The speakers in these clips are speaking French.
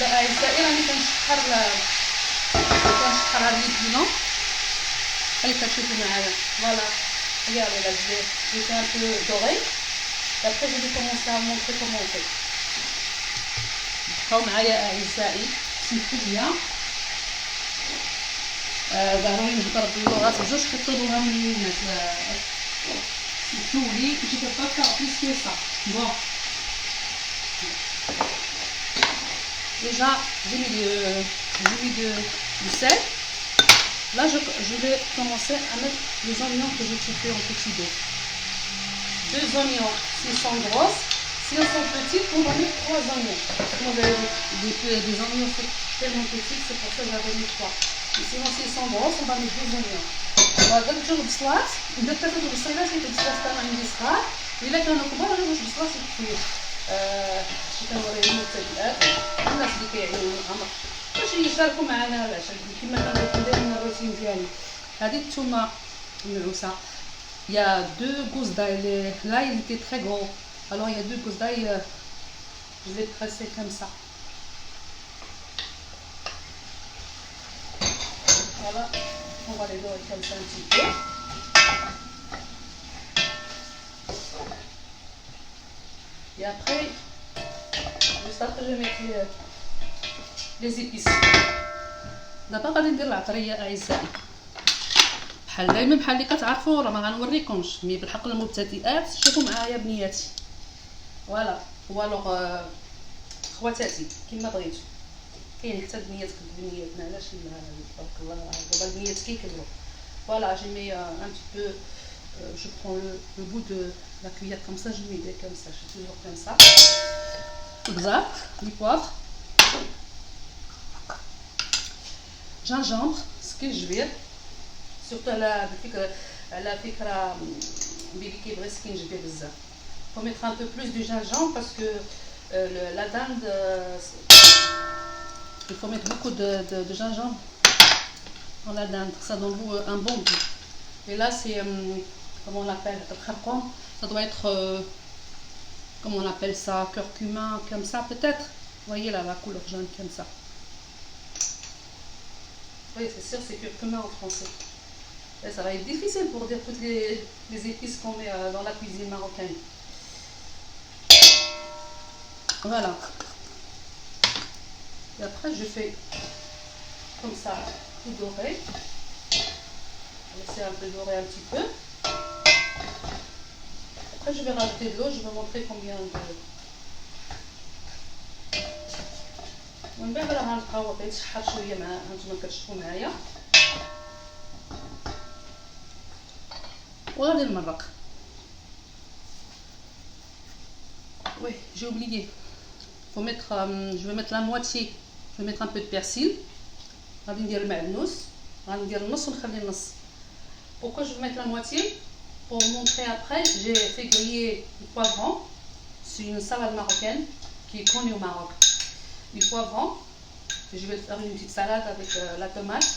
دابا اعزائي راني كنشحر هاد البينو اللي كتشوفوا معايا. فوالا regardez là, je vais un peu doré et après je vais commencer à montrer comment on fait. بقاو معايا اعزائي سمحوا لي ضروري نهضر باللغات بجوج كيطلبوها مني الناس. سمحوا لي je peux pas faire plus que ça. Bon déjà j'ai mis du sel. Là je vais commencer à mettre les oignons que j'ai coupés en petits dés. 2 oignons s'ils sont grosses. Si elles sont petites, on va mettre 3 oignons. On a des oignons tellement petites, c'est pour ça que j'avais mis 3. Et sinon, s'ils sont grosses, on va mettre 2 oignons. درت جوج بصلات درت 3 البصيلات حيت البصلات كانوا عندي صغار. الا كانوا كبار جوج بصلات كثير. شي كنوريهم المبتدئات الناس اللي كيعينوا الامر باش يشاركوا معنا العشاء كما كندير من الروتين ديالي. هذه الثومه المعوسه. Il y a 2 gousses d'ail. Là, il était très gros. Alors, il y a 2 gousses d'ail. Je les ai pressées comme ça. Voilà. On va les dorer comme ça un petit peu. Et après, juste après, je vais mettre les épices. D'abord, غادي ندير العطريه اعزائي. بحال دائما بحال اللي كتعرفوا راه ما غنوريكمش مي بالحق المبتدئات شوفوا معايا بنياتي. فوالا والوغ خواتاتي كما بغيتو كاين حتى بنيات بنياتنا علاش لا تبارك الله دابا البنيات كيكبروا. فوالا j'ai mis un petit peu je prends le bout de la cuillère comme ça, je mets comme ça, je fais toujours comme ça. Bzaf, du poivre, gingembre, سكينجبير surtout على فكرة بيبي كيبغي سكينجبير بزاف. Faut mettre un peu plus de gingembre parce que la dinde, il faut mettre beaucoup de gingembre dans la dinde, ça donne un bon goût. Et là c'est, comment on l'appelle, ça doit être, comment on appelle ça, curcuma, comme ça peut-être. Vous voyez là la couleur jaune comme ça. Oui c'est sûr c'est curcuma en français. Et ça va être difficile pour dire toutes les épices qu'on met dans la cuisine marocaine. Voilà. Et après je fais comme ça, tout doré. Laisser un peu dorer un petit peu. Après je vais rajouter de l'eau, je vais montrer combien de... ومن بعد راه غنبقاو كيتشحر شويه مع هانتوما كتشوفوا معايا وغادي نمرق. Oui, j'ai oublié. Faut mettre, je vais mettre la moitié. Je vais mettre un peu de persil. غادي ندير المعدنوس. غادي ندير النص ونخلي النص. Pourquoi je vais mettre la moitié? Pour vous montrer après, j'ai fait griller du poivron. C'est une salade marocaine qui est connue au Maroc. Du poivron. Je vais faire une petite salade avec la tomate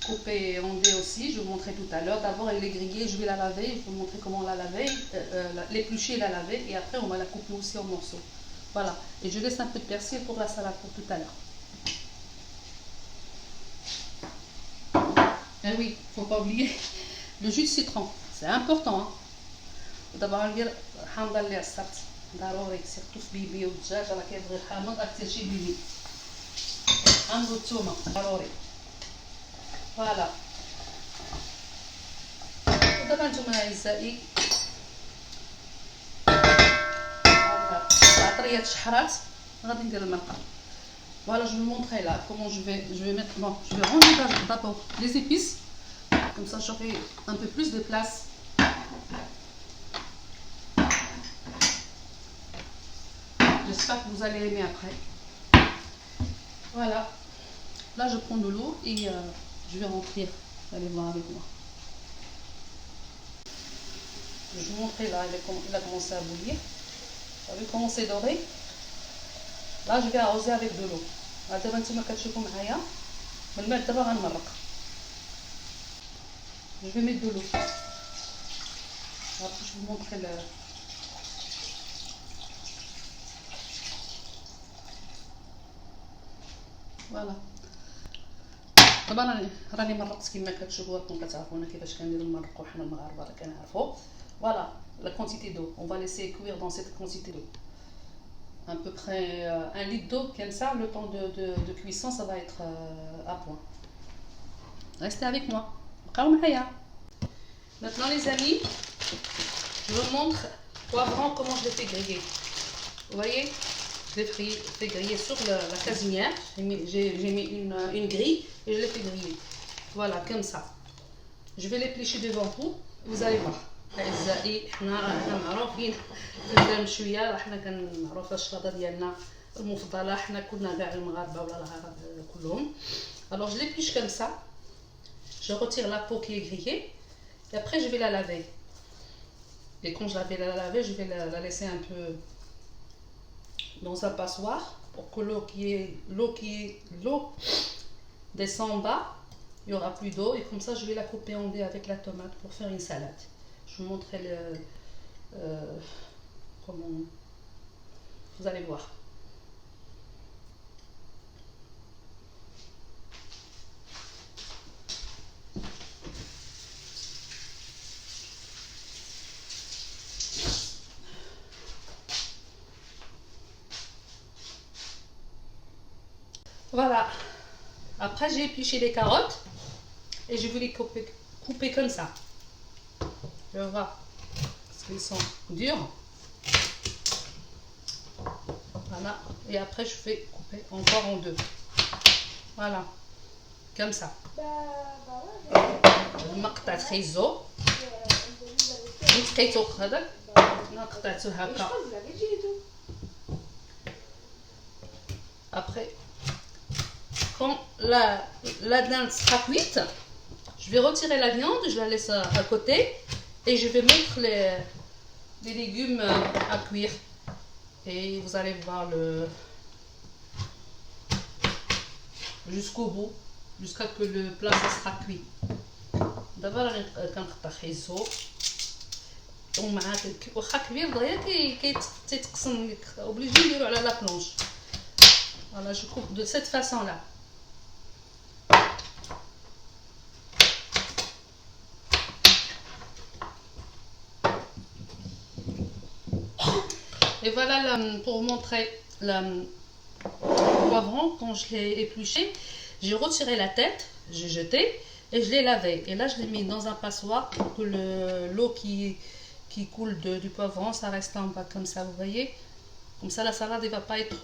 coupée en dés aussi. Je vais vous montrer tout à l'heure. D'abord elle est grillée, je vais la laver. Je vais vous montrer comment la laver, l'éplucher et la laver. Et après on va la couper aussi en morceaux. Voilà. Et je laisse un peu de persil pour la salade pour tout à l'heure. Eh oui, faut pas oublier le jus de citron. C'est important. D'abord ندير حامضه اللي عصرت ضروري سيرتو في بيبي والدجاج راه كيبغي الحامض اكثر شي بيبي. عنده الثومه ضروري. فوالا. ودابا نتوما اعزائي العطريه تشحرات غادي ندير المرقه. Voilà, je vais vous montrer là comment je vais mettre. Bon, je vais ranger d'abord les épices, comme ça j'aurai un peu plus de place. J'espère que vous allez aimer après. Voilà, là je prends de l'eau et je vais remplir. Vous allez voir avec moi. Je vais vous montrer là, il a commencé à bouillir. Vous avez commencé à dorer. Là je vais arroser avec de l'eau. دابا نتوما كتشوفوا معايا من بعد دابا غنمرق. Je vais mettre de l'eau. Après je vous montre le... فوالا. دابا راني مرقت كما كتشوفوا راكم كتعرفونا كيفاش كنديروا نمرقوا حنا المغاربه راه كنعرفوا. فوالا لا كونتيتي دو on va laisser cuire dans cette quantité d'eau à peu près 1 litre d'eau comme ça. Le temps de cuisson ça va être à point. Restez avec moi. بقاو معايا. Maintenant les amis, je vous montre poivron comment je le fais griller. Vous voyez, je l'ai fait griller sur la casinière. J'ai mis une grille et je l'ai fait griller. Voilà, comme ça. Je vais l'éplucher devant vous. Vous allez voir. أعزائي حنا معروفين بالفلام المشوية، حنا كنعرفوا الشطة ديالنا المفضلة، حنا كلنا كاع المغاربة ولا العرب كلهم. Alors je l'épluche comme ça. Je retire la peau qui est grillée et après je vais la laver. Et quand je vais la laver, je vais la laisser un peu dans un passoire pour que l'eau descend en bas. Il n'y aura plus d'eau et comme ça je vais la couper en dés avec la tomate pour faire une salade. Je vous montrerai comment. Vous allez voir. Voilà. Après j'ai épluché les carottes et je vais les couper comme ça. Je vais voir parce qu'ils sont durs. Voilà. Et après je vais couper encore en deux. Voilà. Comme ça. المقطع تخيزو نتقيتو هذاك قطعته هكا. Après quand la dinde sera cuite, je vais retirer la viande, je la laisse à côté et je vais mettre les légumes à cuire. Et vous allez voir jusqu'au bout, jusqu'à que le plat sera cuit. دابا راني كنقطع خيزو ومع واخا كبير دغيا كيتقسم لك اوبليجي نديرو على لا بلونش. Voilà, je coupe de cette façon-là. Et voilà pour vous montrer le poivron. Quand je l'ai épluché, j'ai retiré la tête, j'ai jeté et je l'ai lavé. Et là, je l'ai mis dans un passoire pour que l'eau qui coule du poivron, ça reste en bas comme ça, vous voyez. Comme ça, la salade ne va pas être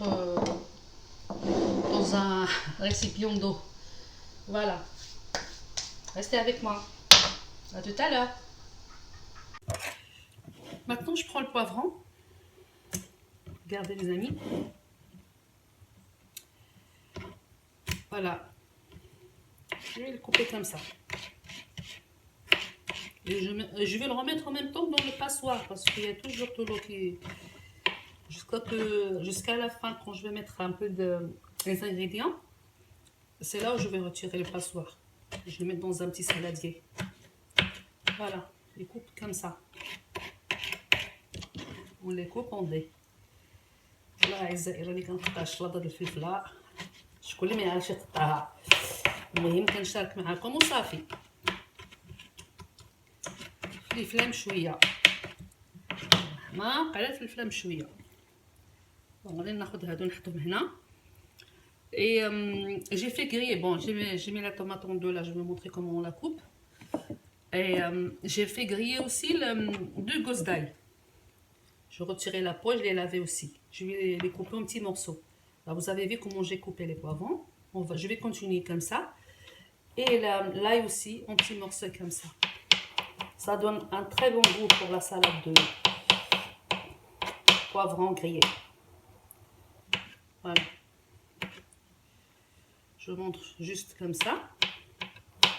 dans un récipient d'eau. Voilà. Restez avec moi. À tout à l'heure. Maintenant, je prends le poivron. Regardez les amis. Voilà. Je vais le couper comme ça. Et je vais le remettre en même temps dans le passoire parce qu'il y a toujours de l'eau qui... Jusqu'à la fin, quand je vais mettre un peu des ingrédients, c'est là où je vais retirer le passoire. Je vais le mettre dans un petit saladier. Voilà, je les coupe comme ça. On les coupe en dés. والله اعزائي راني كنقطع الشلاضه ديال الفلفله، شكون اللي ما يعرفش يقطعها، المهم كنشارك معكم وصافي. فلفله مشويه حماق على الفلفله مشويه. غادي ناخذ هادو نحطهم هنا. Et j'ai fait griller, bon j'ai mis la tomate en deux là, je vais vous montrer comment on la coupe. Et j'ai fait griller aussi deux gousses d'ail. Je retirais la peau, je l'ai lavé aussi. Je vais les couper en petits morceaux. Alors vous avez vu comment j'ai coupé les poivrons. Je vais continuer comme ça. Et l'ail aussi en petits morceaux comme ça. Ça donne un très bon goût pour la salade de poivrons grillés. Voilà. Je montre juste comme ça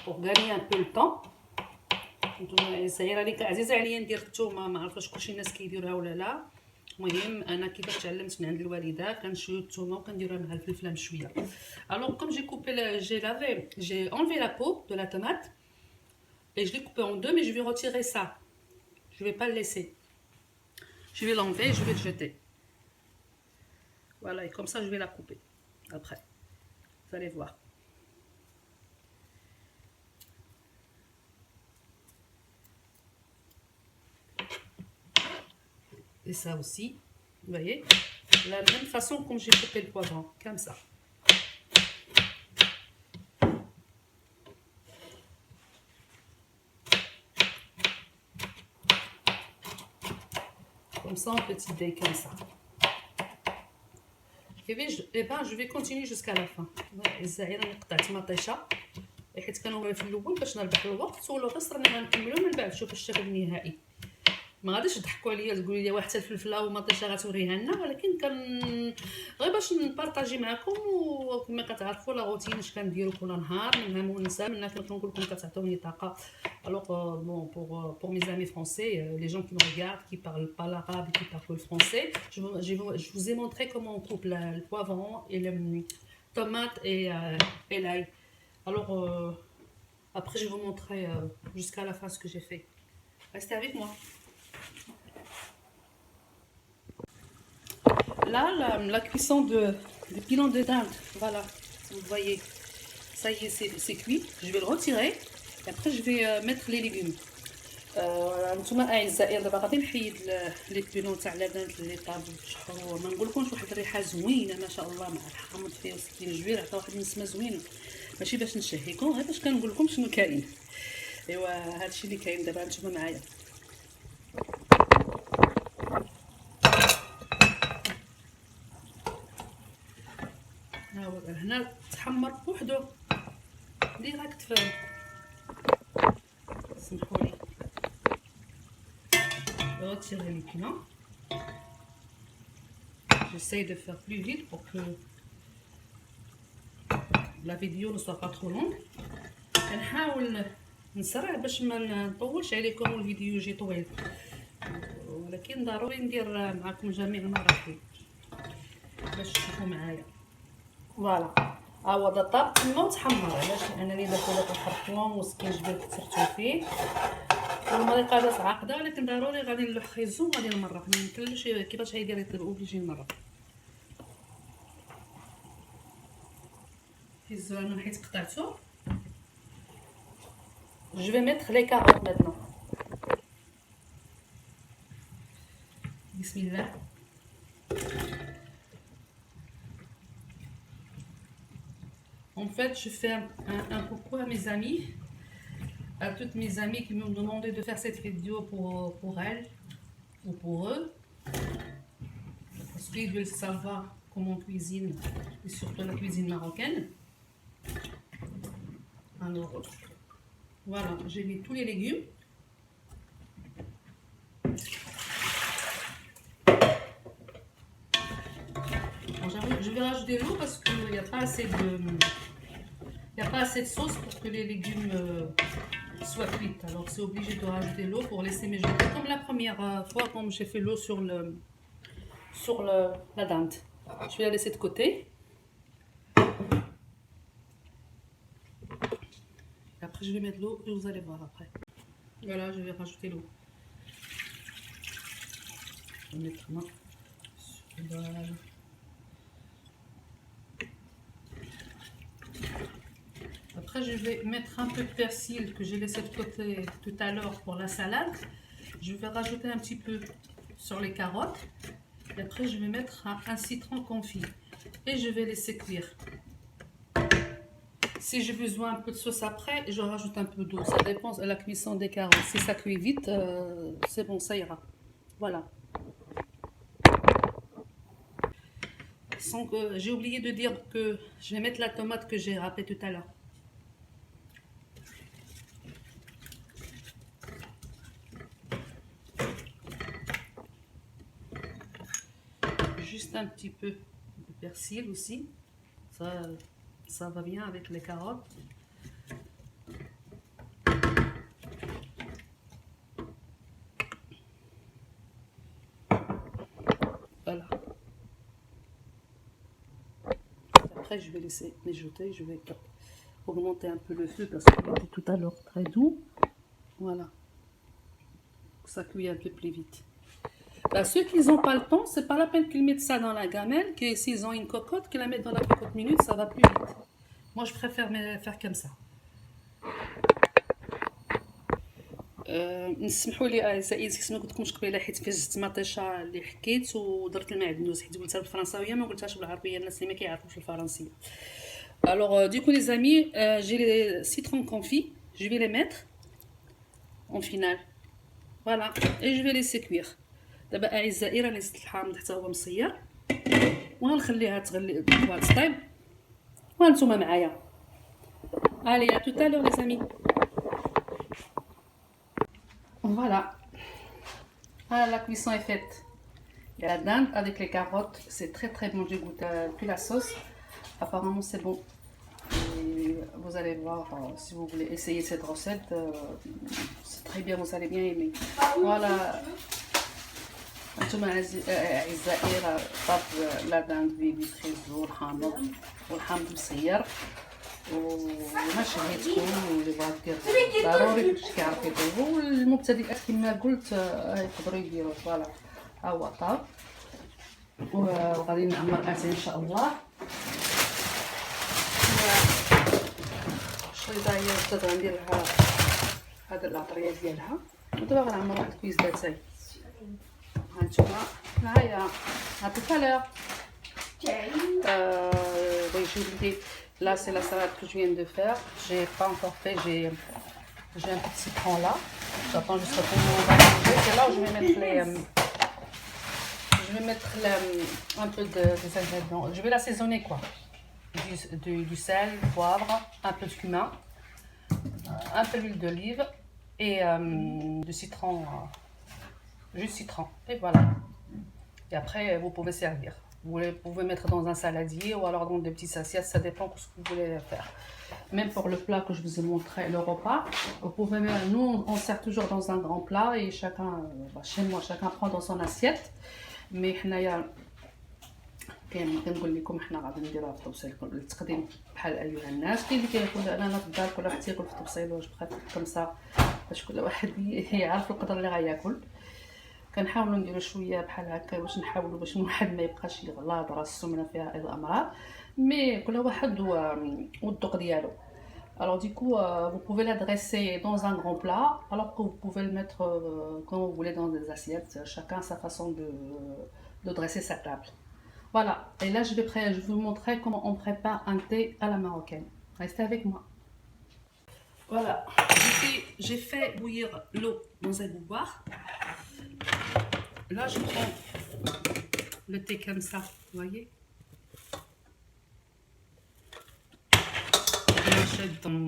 pour gagner un peu le temps. نتوما صغيره عليك عزيزه عليا ندير الثومه، ما عرفتش كلشي الناس كيديروها ولا لا. المهم انا كيفاش تعلمت من عند الوالده كنشوي الثومه وكنديروها مع الفلفله مشويه. Alors comme j'ai coupé j'ai enlevé la peau de la tomate et je l'ai coupé en deux, mais je vais retirer ça. Je vais pas le laisser. Je vais l'enlever et je vais le jeter. Voilà, et comme ça je vais la couper après. Vous allez voir. Et ça aussi, vous voyez, de la même façon comme j'ai coupé le poivron, comme ça. Comme ça, en petits dés, comme ça. Et bien, je vais continuer jusqu'à la fin. الزعيره اللي قطعت مطيشه حيت كانوا في الاول باش نربح الوقت ولو غير صرنا غنكملو من بعد شوف الشكل النهائي. ما غاديش تضحكوا عليا تقولوا لي واحد الفلفله ومطيشه غتوريها لنا، ولكن غير باش نبارطاجي معكم. وكما كتعرفوا لا روتين اش كنديروا كل نهار، منها مونسه، منها كنقول لكم كتعطوني طاقه. Alors bon, pour mes amis français, les gens qui me regardent, qui parlent pas l'arabe et qui parlent le français, je vous ai montré comment on coupe le poivron et le tomate et l'ail. Alors après je vais vous montrer jusqu'à la fin ce que j'ai fait. Restez avec moi. Là, la cuisson du pilon de dinde, voilà, vous voyez, ça y est, c'est cuit. Je vais le retirer et après je vais mettre les légumes. نتوما اعزائي دابا غادي نحيد لي بيلون تاع لدند اللي طابوا شحروا، ما نقولكمش واحد الريحه زوينه ما شاء الله، مع الحامض فيه وسكين جوير عطا واحد النسمه زوينه، ماشي باش نشهيكم غير باش كنقول لكم شنو كاين. ايوا هادشي اللي كاين دابا نتوما معايا. ها هو هنا تحمر بوحدو ديراكت في، سمحولي retirer les piments. J'essaye de faire plus vite pour que la vidéo ne soit pas trop longue. نحاول نسرع باش ما نطولش عليكم والفيديو يجي طويل، ولكن ضروري ندير معكم جميع المراحل باش تشوفوا معايا. فوالا ها هو دا طاب تما وتحمر. علاش؟ لانني درت داك الخرطوم والسكينجبير كثرتو فيه والمريقه جات عاقده، ولكن ضروري غادي نلخيزو وغادي نمرق، ما يمكنلوش كيفاش غيدير اوبليجي نمرق. هزو انا حيت قطعتو. Je vais mettre les carottes maintenant. Bismillah. En fait, je fais un coucou à mes amis, à toutes mes amies qui m'ont demandé de faire cette vidéo pour elles ou pour eux, parce qu'ils veulent savoir comment on cuisine, et surtout la cuisine marocaine. Alors, voilà, j'ai mis tous les légumes. Bon, je vais rajouter l'eau parce qu'il n'y a pas assez de sauce pour que les légumes soient cuits. Alors c'est obligé de rajouter l'eau pour laisser mijoter comme la première fois quand j'ai fait l'eau sur la dinde. Je vais la laisser de côté. Après je vais mettre l'eau et vous allez voir après. Voilà, je vais rajouter l'eau. Je vais mettre moi. Voilà. Après je vais mettre un peu de persil que j'ai laissé de côté tout à l'heure pour la salade. Je vais rajouter un petit peu sur les carottes. Et après je vais mettre un citron confit. Et je vais laisser cuire. Si j'ai besoin un peu de sauce après, je rajoute un peu d'eau. Ça dépend de la cuisson des carottes. Si ça cuit vite, c'est bon, ça ira. Voilà. J'ai oublié de dire que je vais mettre la tomate que j'ai râpée tout à l'heure. Juste un petit peu de persil aussi. Ça va bien avec les carottes. Voilà. Après, je vais laisser mijoter. Je vais augmenter un peu le feu parce qu'il était tout à l'heure très doux. Voilà. Ça cuit un peu plus vite. Bah, ceux qui n'ont pas le temps, c'est pas la peine qu'ils mettent ça dans la gamelle, que s'ils ont une cocotte, qu'ils la mettent dans la cocotte minute, ça va plus vite. Moi, je préfère faire comme ça. نسمحوا لي اعزائي كما قلت لكمش قبيله حيت فاجت مطيشه اللي حكيت ودرت المعدنوس حيت قلتها بالفرنساويه ما قلتهاش بالعربيه الناس اللي ما كيعرفوش الفرنسيه. Alors du coup les amis, j'ai les citrons confits, je vais les mettre en finale. Voilà, et je vais laisser cuire. دابا اعزائي راني زدت الحامض حتى هو مصير وغنخليها تغلي تطيب وانتم معايا. Allez, à tout à l'heure les amis. Voilà. Ah, la cuisson est faite. Il y a la dinde avec les carottes. C'est très très bon. J'ai goûté plus la sauce. Apparemment c'est bon. Et vous allez voir si vous voulez essayer cette recette. C'est très bien, vous allez bien aimer. Voilà. انتم اعزائي طاب لا داند بالفريزو والحامض والحامض مصير وما شهيتكم واللي بغا دير ضروري باش كيعرف يطيبو والمبتدئات كما قلت يقدروا يديروا. فوالا ها هو طاب وغادي نعمر اتاي ان شاء الله. الشريطه هي بدات غندير لها هذا العطريه ديالها ودابا غنعمر واحد الكويز داتاي. هانتوما معايا à tout à l'heure. Oui, je vous dis, là c'est la salade que je viens de faire. J'ai pas encore fait, j'ai un petit citron là. J'attends juste que on va manger. C'est là où je vais mettre un peu des ingrédients. Je vais l'assaisonner quoi. Du sel, poivre, un peu de cumin, un peu d'huile d'olive et du citron. Juste citron et voilà, et après vous pouvez servir. Vous pouvez mettre dans un saladier ou alors dans des petites assiettes, ça dépend de ce que vous voulez faire. Même pour le plat que je vous ai montré, le repas, vous pouvez même, nous on sert toujours dans un grand plat et chacun, chez moi chacun prend dans son assiette. Mais حنايا كنقول لكم حنا غادي نديروها في الطبسيل للتقديم بحال ايها الناس. كاين اللي كيقول انا في الدار كل واحد تياكل في الطبسيل واش بخاف كمسه باش كل واحد يعرف القدر اللي غياكل. كنحاولوا نديروا شويه بحال هكا باش نحاولوا باش الواحد ما يبقاش يغلاض راه السمنه فيها ايضا امراض مي كل واحد والذوق ديالو. Alors du coup, vous pouvez la dresser dans un grand plat, alors que vous pouvez le mettre comme vous voulez dans des assiettes. Chacun a sa façon de dresser sa table. Voilà. Et là, je vais vous montrer comment on prépare un thé à la marocaine. Restez avec moi. Voilà. J'ai fait bouillir l'eau dans un bouilloire. Là, je prends le thé comme ça, vous voyez. On l'achète dans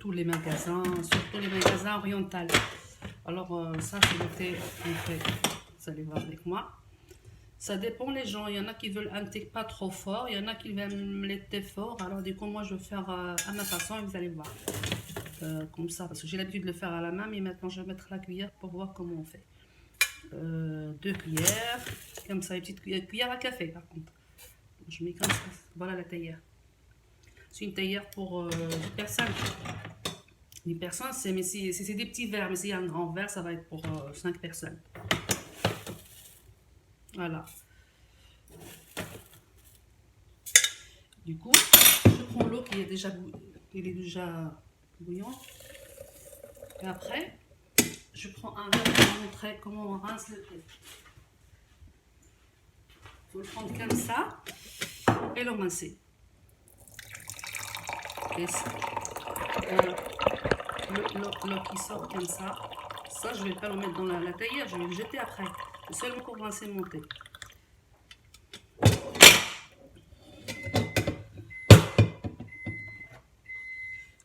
tous les magasins, surtout les magasins orientaux. Alors, ça, c'est le thé en fait. Vous allez voir avec moi. Ça dépend les gens. Il y en a qui veulent un thé pas trop fort, il y en a qui aiment les thés forts. Alors, du coup, moi, je vais faire à ma façon et vous allez voir. Comme ça, parce que j'ai l'habitude de le faire à la main, mais maintenant, je vais mettre la cuillère pour voir comment on fait. 2 cuillères, comme ça, une petite cuillère à café par contre. Je mets comme ça, voilà la théière. C'est une théière pour 10 personnes. 10 personnes, c'est des petits verres, mais s'il y a un grand verre, ça va être pour 5 personnes. Voilà. Du coup, je prends l'eau qui est déjà bouillante. Et après, je prends un verre pour vous montrer comment on rince le thé. Il faut le prendre comme ça et le rincer. Et l'eau qui sort comme ça, je ne vais pas le mettre dans la théière, je vais le jeter après. C'est seulement pour rincer mon thé.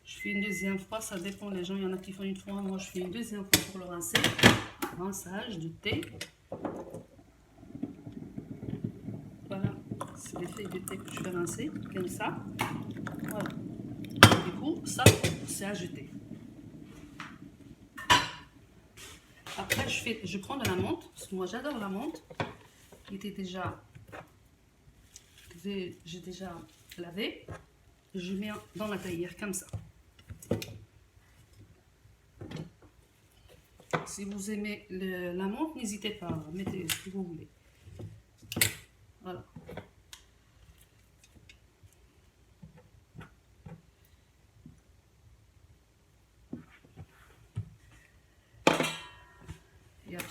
Je fais une deuxième fois, ça dépend les gens, il y en a qui font une fois, moi je fais une deuxième fois pour le rincer. Rinçage du thé. Voilà, c'est les feuilles de thé que je vais rincer, comme ça. Voilà. Du coup, ça, c'est à jeter. Après, je prends de la menthe, parce que moi j'adore la menthe, qui était déjà, j'ai déjà lavé. Je mets dans la théière comme ça. Si vous aimez la menthe, n'hésitez pas, mettez ce que vous voulez. Voilà.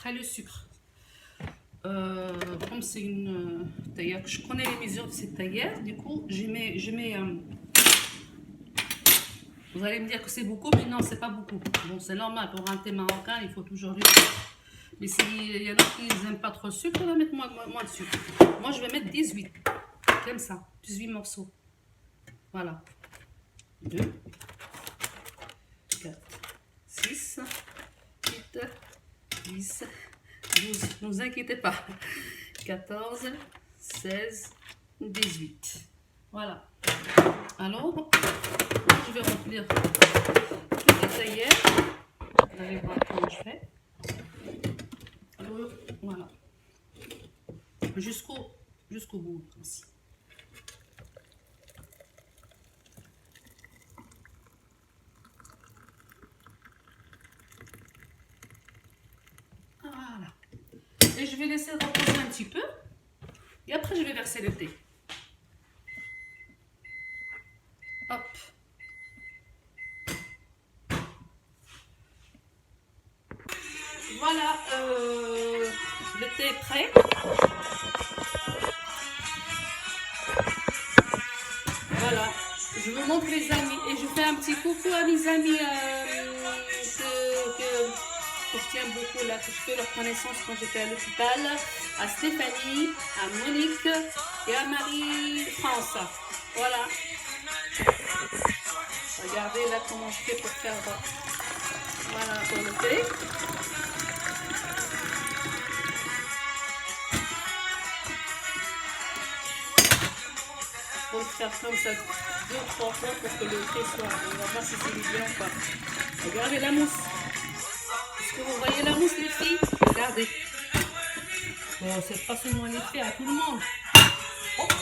après le sucre. Comme c'est une taillère, je connais les mesures de cette taillère, du coup je mets vous allez me dire que c'est beaucoup, mais non, c'est pas beaucoup. Bon, c'est normal, pour un thé marocain, il faut toujours du sucre. Mais s'il y en a qui n'aiment pas trop le sucre, on va mettre moins de sucre. Moi, je vais mettre 18, comme ça, 18 morceaux. Voilà. 2, 4, 6, 8, 10, 12, ne vous inquiétez pas. 14, 16, 18. Voilà. Alors, je vais remplir toutes les taillères. Vous allez voir comment je fais. Alors, voilà. Jusqu'au bout, ainsi. Voilà. Et je vais laisser reposer un petit peu. Et après, je vais verser le thé. Hop. Voilà, le thé est prêt. Voilà, je vous montre les amis et je fais un petit coucou à mes amis que je tiens beaucoup là, que je fais leur connaissance quand j'étais à l'hôpital, à Stéphanie, à Monique et à Marie-France. Voilà. Regardez là comment je fais pour faire voilà pour le thé. Faut le faire comme ça 2 ou 3 fois pour que le thé soit. On va voir si c'est bien ou pas. Regardez la mousse. Est-ce que vous voyez la mousse les filles? Regardez. Bon, c'est pas seulement l'effet à tout le monde. Hop.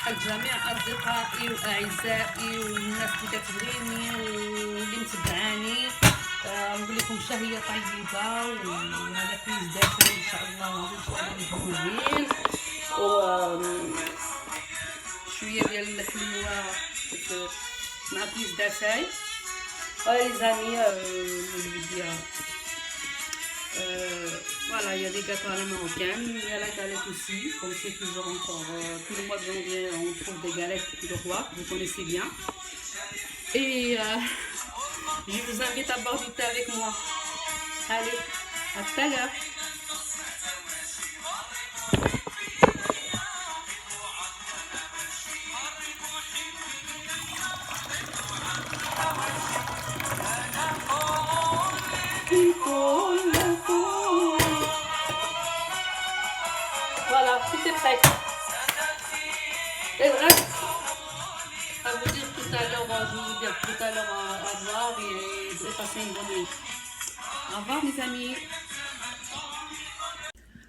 الجميع أصدقائي وأعزائي والناس اللي كتبغيني واللي متبعاني نقول لكم شهية طيبة وهذا كويس داخل إن شاء الله إن شاء الله زوين وشوية ديال الحلوة مع كويس دافاي. Les amis, voilà, il y a des gâteaux à la marocaine, il y a la galette aussi, comme c'est toujours encore tout le mois de janvier, on trouve des galettes de roi, vous connaissez bien. Et je vous invite à boire du thé avec moi. Allez, à tout à l'heure. Voilà, tout est prêt. Et bref, à vous dire tout à l'heure, je vais vous dire tout à l'heure au revoir et passer une bonne nuit. Au revoir mes amis.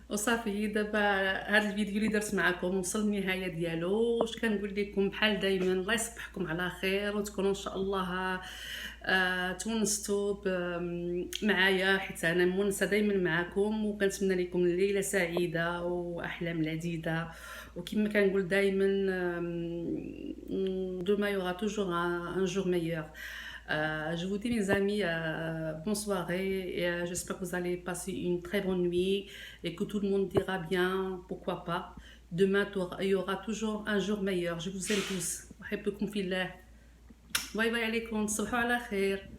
وصافي دابا هذا الفيديو اللي درت معكم وصل النهايه ديالو. واش كنقول لكم بحال دائما الله يصبحكم على خير وتكونوا ان شاء الله تونستوا معايا حيت انا مونسه دائما معكم وكنتمنى لكم ليله سعيده واحلام لذيذه وكما كنقول دائما demain il y aura toujours un jour meilleur. Je vous dis mes amis, bonne soirée et j'espère que vous allez passer une très bonne nuit et que tout le monde dira bien, pourquoi pas. Demain, il y aura toujours un jour meilleur. Je vous aime tous. أحبكم في الله. باي باي عليكم. تصبحوا على خير.